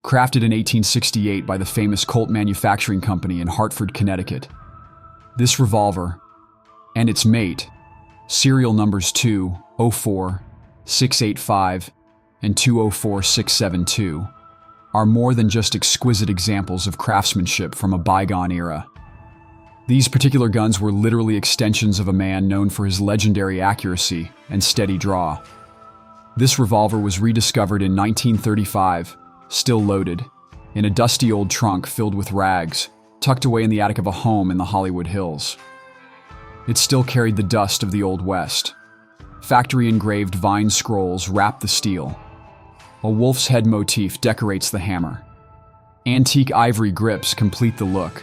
crafted in 1868 by the famous Colt Manufacturing Company in Hartford, Connecticut. This revolver and its mate, serial numbers 204-685 and 204-672, are more than just exquisite examples of craftsmanship from a bygone era. These particular guns were literally extensions of a man known for his legendary accuracy and steady draw. This revolver was rediscovered in 1935, still loaded, in a dusty old trunk filled with rags, tucked away in the attic of a home in the Hollywood Hills. It still carried the dust of the Old West. Factory-engraved vine scrolls wrap the steel. A wolf's head motif decorates the hammer. Antique ivory grips complete the look,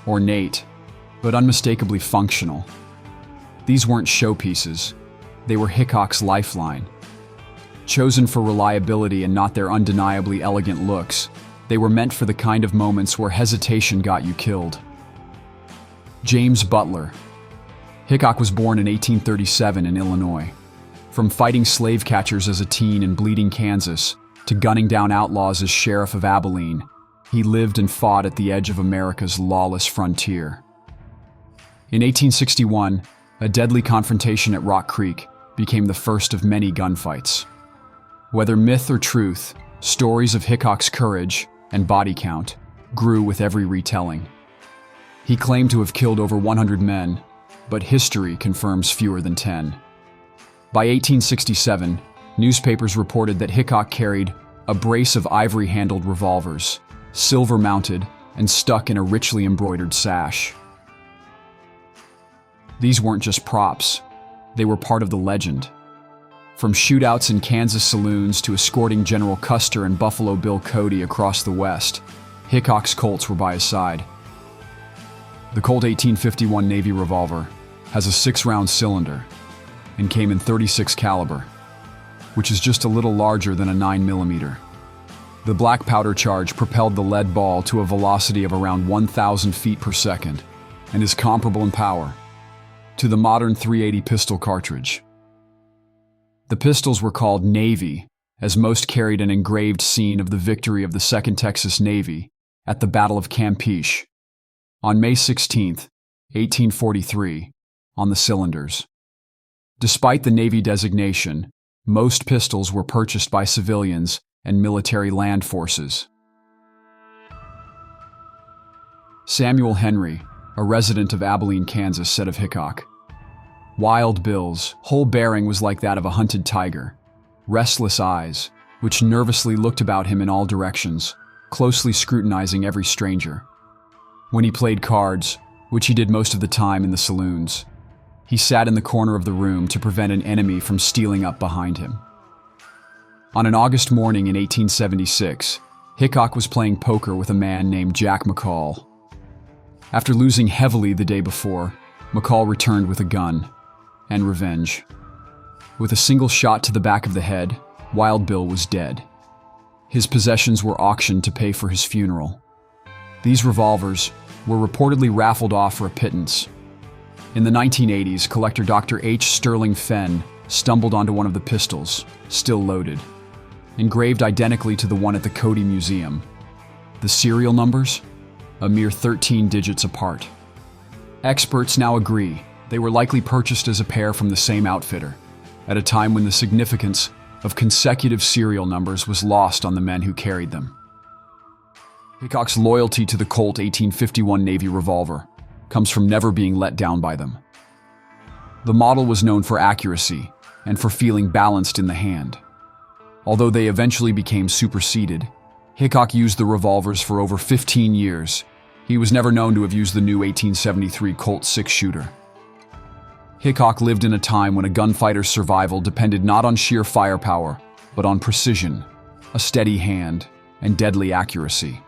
ornate, but unmistakably functional. These weren't showpieces. They were Hickok's lifeline. Chosen for reliability and not their undeniably elegant looks, they were meant for the kind of moments where hesitation got you killed. James Butler. Hickok was born in 1837 in Illinois. From fighting slave catchers as a teen in Bleeding, Kansas, to gunning down outlaws as sheriff of Abilene, he lived and fought at the edge of America's lawless frontier. In 1861, a deadly confrontation at Rock Creek became the first of many gunfights. Whether myth or truth, stories of Hickok's courage and body count grew with every retelling. He claimed to have killed over 100 men, but history confirms fewer than 10. By 1867, newspapers reported that Hickok carried a brace of ivory-handled revolvers, silver-mounted and stuck in a richly embroidered sash. These weren't just props, they were part of the legend. From shootouts in Kansas saloons to escorting General Custer and Buffalo Bill Cody across the West, Hickok's Colts were by his side. The Colt 1851 Navy revolver has a 6-round cylinder and came in .36 caliber, which is just a little larger than a 9mm. The black powder charge propelled the lead ball to a velocity of around 1,000 feet per second and is comparable in power to the modern .380 pistol cartridge. The pistols were called Navy, as most carried an engraved scene of the victory of the 2nd Texas Navy at the Battle of Campeche on May 16, 1843, on the cylinders. Despite the Navy designation, most pistols were purchased by civilians and military land forces. Samuel Henry, a resident of Abilene, Kansas, said of Hickok, "Wild Bill's whole bearing was like that of a hunted tiger. Restless eyes, which nervously looked about him in all directions, closely scrutinizing every stranger. When he played cards, which he did most of the time in the saloons, he sat in the corner of the room to prevent an enemy from stealing up behind him." On an August morning in 1876, Hickok was playing poker with a man named Jack McCall. After losing heavily the day before, McCall returned with a gun and revenge. With a single shot to the back of the head, Wild Bill was dead. His possessions were auctioned to pay for his funeral. These revolvers were reportedly raffled off for a pittance. In the 1980s, collector Dr. H. Sterling Fenn stumbled onto one of the pistols, still loaded, engraved identically to the one at the Cody Museum. The serial numbers? A mere 13 digits apart. Experts now agree they were likely purchased as a pair from the same outfitter, at a time when the significance of consecutive serial numbers was lost on the men who carried them. Hickok's loyalty to the Colt 1851 Navy revolver comes from never being let down by them. The model was known for accuracy and for feeling balanced in the hand. Although they eventually became superseded, Hickok used the revolvers for over 15 years. He was never known to have used the new 1873 Colt 6-shooter. Hickok lived in a time when a gunfighter's survival depended not on sheer firepower, but on precision, a steady hand, and deadly accuracy.